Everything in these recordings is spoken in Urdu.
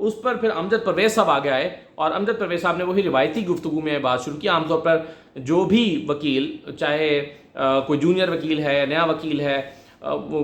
اس پر پھر امجد پرویز صاحب آگے آئے اور امجد پرویز صاحب نے وہی روایتی گفتگو میں بات شروع کی. عام طور پر جو بھی وکیل, چاہے کوئی جونیئر وکیل ہے, نیا وکیل ہے,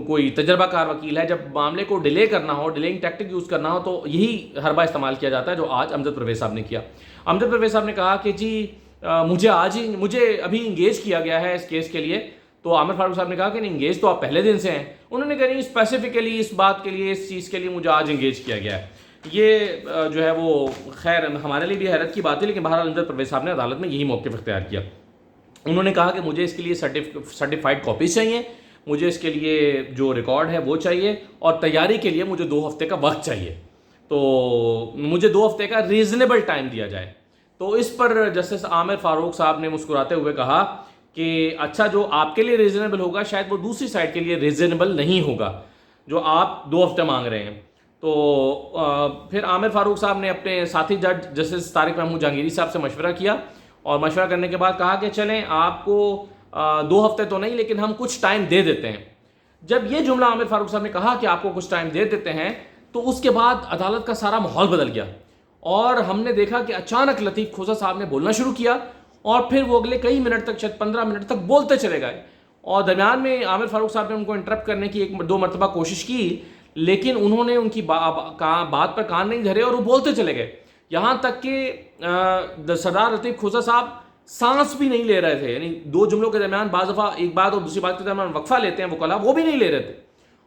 کوئی تجربہ کار وکیل ہے, جب معاملے کو ڈیلے کرنا ہو, ڈیلینگ ٹیکٹک یوز کرنا ہو, تو یہی حربہ استعمال کیا جاتا ہے جو آج امجد پرویز صاحب نے کیا. امجد پرویز صاحب نے کہا کہ جی مجھے ابھی انگیج کیا گیا ہے اس کیس کے لیے. تو عامر فاروق صاحب نے کہا کہ نہیں, انگیج تو آپ پہلے دن سے ہیں. انہوں نے کہا نہیں, اسپیسیفکلی اس بات کے لیے, اس چیز کے لیے مجھے آج انگیج کیا گیا ہے. یہ جو ہے وہ خیر ہمارے لیے بھی حیرت کی بات ہے, لیکن بہرحال امجد پرویز صاحب نے عدالت میں یہی موقف اختیار کیا. انہوں نے کہا کہ مجھے اس کے لیے سرٹیفائڈ کاپیز چاہیے, مجھے اس کے لیے جو ریکارڈ ہے وہ چاہیے, اور تیاری کے لیے مجھے 2 ہفتے کا وقت چاہیے. تو مجھے 2 ہفتے کا ریزنیبل ٹائم دیا جائے. تو اس پر جسٹس عامر فاروق صاحب نے مسکراتے ہوئے کہا کہ اچھا, جو آپ کے لیے ریزنیبل ہوگا شاید وہ دوسری سائڈ کے لیے ریزنیبل نہیں ہوگا جو آپ 2 ہفتے مانگ رہے ہیں. تو پھر عامر فاروق صاحب نے اپنے ساتھی جج جسٹس طارق محمود جہانگیری صاحب سے مشورہ کیا, اور مشورہ کرنے کے بعد کہا کہ چلیں آپ کو 2 ہفتے تو نہیں, لیکن ہم کچھ ٹائم دے دیتے ہیں. جب یہ جملہ عامر فاروق صاحب نے کہا کہ آپ کو کچھ ٹائم دے دیتے ہیں, تو اس کے بعد عدالت کا سارا ماحول بدل گیا, اور ہم نے دیکھا کہ اچانک لطیف کھوسہ صاحب نے بولنا شروع کیا, اور پھر وہ اگلے کئی منٹ تک, شاید 15 منٹ تک بولتے چلے گئے. اور درمیان میں عامر فاروق صاحب نے ان کو انٹرپٹ کرنے کی 1-2 مرتبہ کوشش کی, لیکن انہوں نے ان کی بات پر کان نہیں دھرے اور وہ بولتے چلے گئے. یہاں تک کہ سردار لطیف کھوسہ صاحب سانس بھی نہیں لے رہے تھے. یعنی 2 جملوں کے درمیان بعض دفعہ ایک بات اور دوسری بات کے درمیان وقفہ لیتے ہیں وکلاء, وہ بھی نہیں لے رہے تھے,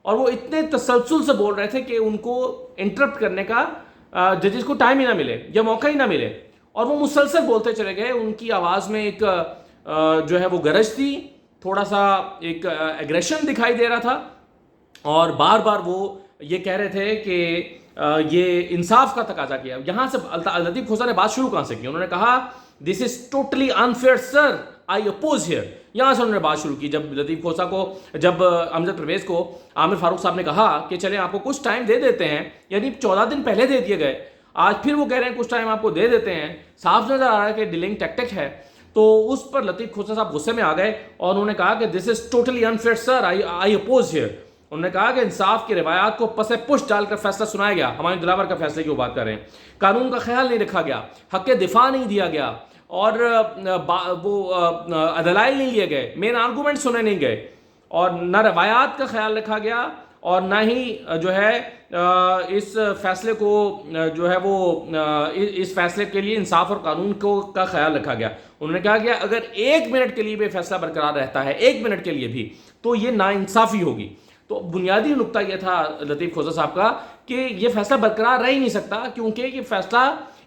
اور وہ اتنے تسلسل سے بول رہے تھے کہ ان کو انٹرپٹ کرنے کا ججز کو ٹائم ہی نہ ملے یا موقع ہی نہ ملے, اور وہ مسلسل بولتے چلے گئے. ان کی آواز میں ایک جو ہے وہ گرج تھی, تھوڑا سا ایک ایگریشن دکھائی دے رہا تھا, اور بار بار وہ یہ کہہ رہے تھے کہ یہ انصاف کا تقاضا کیا. یہاں سے لطیف کھوسہ نے بات شروع کہاں سے کی؟ انہوں نے کہا this is totally unfair sir, I oppose here. یہاں سے انہوں نے بات شروع کی. جب لطیف کھوسہ کو, جب امجد پرویز کو عامر فاروق صاحب نے کہا کہ چلیں آپ کو کچھ ٹائم دے دیتے ہیں, یعنی 14 دن پہلے دے دیے گئے, آج پھر وہ کہہ رہے ہیں کچھ ٹائم آپ کو دے دیتے ہیں, صاف نظر آ رہا ہے کہ ڈیلنگ ٹیکٹک ہے. تو اس پر لطیف کھوسہ صاحب غصے میں آ گئے, اور انہوں نے کہا کہ this is totally unfair sir, I oppose here. انہوں نے کہا کہ انصاف کی روایات کو پس پش ڈال کر فیصلہ سنایا گیا. ہمایوں دلاور کا فیصلے کی وہ بات کر رہے ہیں. قانون کا خیال نہیں رکھا گیا, حق دفاع نہیں دیا گیا, اور وہ دلائل نہیں لیے گئے, مین آرگومنٹ سنے نہیں گئے, اور نہ روایات کا خیال رکھا گیا, اور نہ ہی جو ہے اس فیصلے کو جو ہے وہ اس فیصلے کے لیے انصاف اور قانون کا خیال رکھا گیا. انہوں نے کہا کہ اگر 1 منٹ کے لیے بھی فیصلہ برقرار رہتا ہے, 1 منٹ کے لیے بھی, تو یہ ناانصافی ہوگی. تو بنیادی نقطہ یہ تھا لطیف کھوسہ صاحب کا کہ یہ فیصلہ برقرار رہ ہی نہیں سکتا, کیونکہ یہ فیصلہ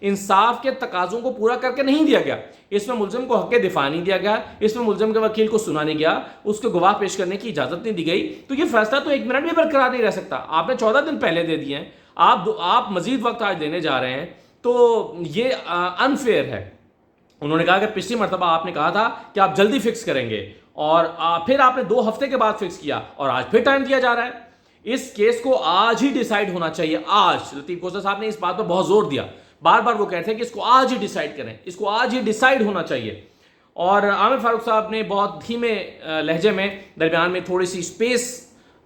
انصاف کے تقاضوں کو پورا کر کے نہیں دیا گیا. اس میں ملزم کو حق دفاع نہیں دیا گیا, اس میں ملزم کے وکیل کو سنا نہیں گیا, اس کو گواہ پیش کرنے کی اجازت نہیں دی گئی. تو یہ فیصلہ تو 1 منٹ بھی برقرار نہیں رہ سکتا. آپ نے 14 دن پہلے دے دیے ہیں, آپ مزید وقت آج دینے جا رہے ہیں, تو یہ انفیئر ہے. انہوں نے کہا کہ پچھلی مرتبہ آپ نے کہا تھا کہ آپ جلدی فکس کریں گے, اور پھر آپ نے 2 ہفتے کے بعد فکس کیا, اور آج پھر ٹائم دیا جا رہا ہے. اس کیس کو آج ہی ڈیسائیڈ ہونا چاہیے, آج. لطیف کھوسہ صاحب نے اس بات پر بہت زور دیا, بار بار وہ کہتے ہیں کہ اس کو آج ہی ڈیسائیڈ کریں, اس کو آج ہی ڈیسائیڈ ہونا چاہیے. اور عامر فاروق صاحب نے بہت دھیمے لہجے میں درمیان میں تھوڑی سی اسپیس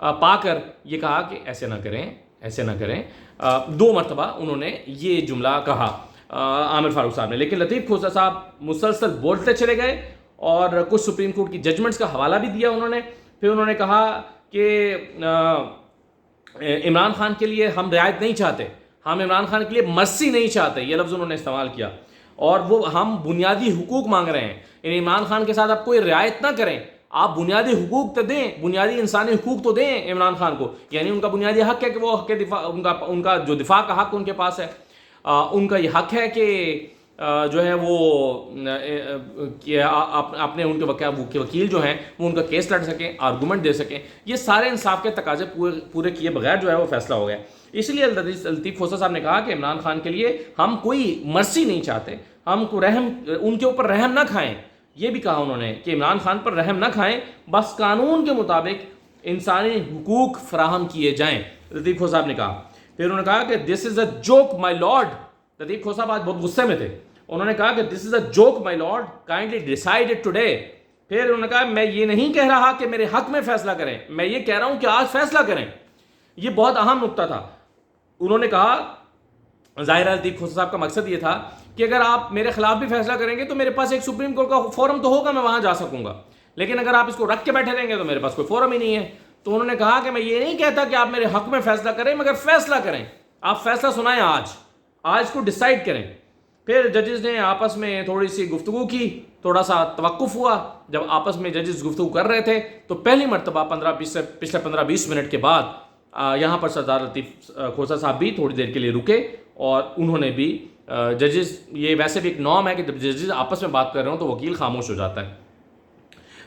پا کر یہ کہا کہ ایسے نہ کریں, ایسے نہ کریں. 2 مرتبہ انہوں نے یہ جملہ کہا عامر فاروق صاحب نے. لیکن لطیف کھوسہ صاحب مسلسل بولتے چلے گئے, اور کچھ سپریم کورٹ کی ججمنٹس کا حوالہ بھی دیا انہوں نے. پھر انہوں نے کہا کہ عمران خان کے لیے ہم رعایت نہیں چاہتے, ہم عمران خان کے لیے مرسی نہیں چاہتے, یہ لفظ انہوں نے استعمال کیا. اور وہ ہم بنیادی حقوق مانگ رہے ہیں, یعنی عمران خان کے ساتھ آپ کوئی رعایت نہ کریں, آپ بنیادی حقوق تو دیں, بنیادی انسانی حقوق تو دیں عمران خان کو. یعنی ان کا بنیادی حق ہے کہ وہ حق دفاع, ان کا جو دفاع کا حق ان کے پاس ہے, ان کا یہ حق ہے کہ جو ہے وہ اپنے ان کے وکیل جو ہیں وہ ان کا کیس لڑ سکیں, آرگومنٹ دے سکیں. یہ سارے انصاف کے تقاضے پورے کیے بغیر جو ہے وہ فیصلہ ہو گیا. اس لیے لطیف کھوسہ صاحب نے کہا کہ عمران خان کے لیے ہم کوئی مرسی نہیں چاہتے, ہم کو ان کے اوپر رحم نہ کھائیں. یہ بھی کہا انہوں نے کہ عمران خان پر رحم نہ کھائیں, بس قانون کے مطابق انسانی حقوق فراہم کیے جائیں, لطیف کھوسہ صاحب نے کہا. پھر انہوں نے کہا کہ this is a joke my lord. لطیف کھوسہ صاحب آج بہت غصے میں تھے. انہوں نے کہا کہ this is a joke my lord, kindly decide it today. پھر انہوں نے کہا میں یہ نہیں کہہ رہا کہ میرے حق میں فیصلہ کریں, میں یہ کہہ رہا ہوں کہ آج فیصلہ کریں. یہ بہت اہم نقطہ تھا. انہوں نے کہا ظاہر ہے لطیف کھوسا صاحب کا مقصد یہ تھا کہ اگر آپ میرے خلاف بھی فیصلہ کریں گے تو میرے پاس ایک سپریم کورٹ کا فورم تو ہوگا، میں وہاں جا سکوں گا، لیکن اگر آپ اس کو رکھ کے بیٹھے رہیں گے تو میرے پاس کوئی فورم ہی نہیں ہے۔ تو انہوں نے کہا کہ میں یہ نہیں کہتا کہ آپ میرے حق میں فیصلہ کریں، مگر فیصلہ کریں، آپ فیصلہ سنائیں، آج کو ڈیسائیڈ کریں۔ پھر ججز نے آپس میں تھوڑی سی گفتگو کی، تھوڑا سا توقف ہوا۔ جب آپس میں ججز گفتگو کر رہے تھے تو پہلی مرتبہ پچھلے 15-20 منٹ کے بعد یہاں پر سردار لطیف کھوسا صاحب بھی تھوڑی دیر کے لیے رکے، اور انہوں نے بھی ججز، یہ ویسے بھی ایک نارم ہے کہ جب ججز آپس میں بات کر رہے ہوں تو وکیل خاموش ہو جاتا ہے۔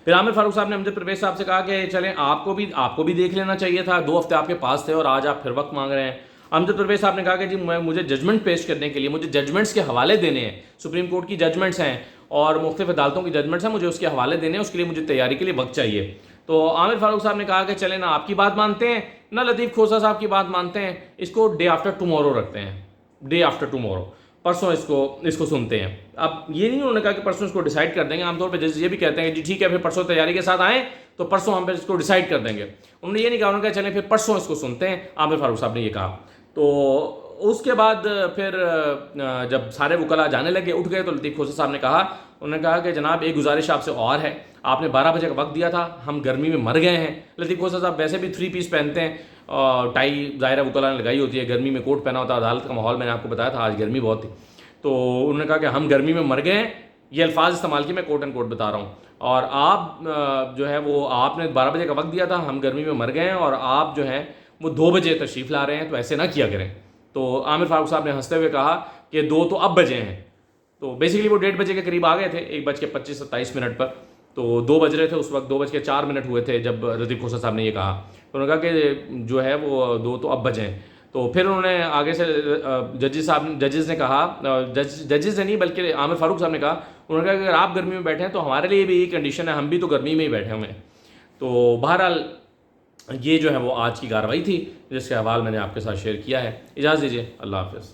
پھر عامر فاروق صاحب نے امجد پرویز صاحب سے کہا کہ چلیں آپ کو بھی دیکھ لینا چاہیے تھا، 2 ہفتے آپ کے پاس تھے اور آج آپ پھر وقت مانگ رہے ہیں۔ امجد پرویز صاحب نے کہا کہ جی مجھے ججمنٹ پیش کرنے کے لیے مجھے ججمنٹس کے حوالے دینے ہیں، سپریم کورٹ کی ججمنٹس ہیں اور مختلف عدالتوں کی ججمنٹس ہیں، مجھے اس کے حوالے دینے ہیں، اس کے لیے مجھے تیاری کے لیے وقت چاہیے۔ تو عامر فاروق صاحب نے کہا کہ چلیں نہ آپ کی بات مانتے ہیں نہ لطیف کھوسا صاحب کی بات مانتے ہیں، اس کو ڈے آفٹر ٹمورو رکھتے ہیں، ڈے آفٹر ٹمورو، پرسوں اس کو سنتے ہیں۔ اب یہ نہیں انہوں نے کہا کہ پرسوں اس کو ڈیسائیڈ کر دیں گے، عام طور پہ ججز یہ بھی کہتے ہیں کہ جی ٹھیک ہے پھر پرسوں تیاری کے ساتھ آئیں تو پرسوں ہم پھر اس کو ڈیسائیڈ کر دیں گے۔ انہوں نے یہ نہیں کہا، انہوں نے کہا چلیں پھر پرسوں اس کو سنتے ہیں، عامر فاروق صاحب نے یہ کہا۔ تو اس کے بعد پھر جب سارے وکلاء جانے لگے، اٹھ گئے، تو لطیف کھوسا صاحب نے کہا، انہوں نے کہا کہ جناب ایک گزارش آپ سے اور ہے، آپ نے 12 بجے کا وقت دیا تھا، ہم گرمی میں مر گئے ہیں۔ لطیف کھوسا صاحب ویسے بھی 3 پیس پہنتے ہیں، ٹائی ظاہرہ وکلاء نے لگائی ہوتی ہے، گرمی میں کوٹ پہنا ہوتا ہے، عدالت کا ماحول میں نے آپ کو بتایا تھا آج گرمی بہت تھی۔ تو انہوں نے کہا کہ ہم گرمی میں مر گئے ہیں، یہ الفاظ استعمال کیے، میں کوٹ اینڈ کوٹ بتا رہا ہوں، اور آپ جو ہے وہ آپ نے 12 بجے کا وقت دیا تھا، ہم گرمی میں مر گئے ہیں، اور آپ جو ہیں وہ 2 بجے تشریف لا رہے ہیں، تو ایسے نہ کیا کریں۔ تو عامر فاروق صاحب نے ہنستے ہوئے کہا کہ 2 تو اب بجے ہیں۔ تو بیسیکلی وہ 1:30 بجے کے قریب آ گئے تھے، 1:25-27 پر، تو 2 بج رہے تھے اس وقت، 2:04 ہوئے تھے جب لطیف کھوسا صاحب نے یہ کہا۔ تو انہوں نے کہا کہ جو ہے وہ 2 تو اب بجے ہیں۔ تو پھر انہوں نے آگے سے ججز نے کہا، ججز نے نہیں بلکہ عامر فاروق صاحب نے کہا، انہوں نے کہا کہ اگر آپ گرمی میں بیٹھے ہیں تو ہمارے لیے بھی یہی کنڈیشن ہے، ہم بھی تو گرمی میں ہی بیٹھے ہوئے ہیں۔ تو بہرحال یہ جو ہے وہ آج کی کارروائی تھی جس کے حوالے میں نے آپ کے ساتھ شیئر کیا ہے۔ اجازت دیجیے، اللہ حافظ۔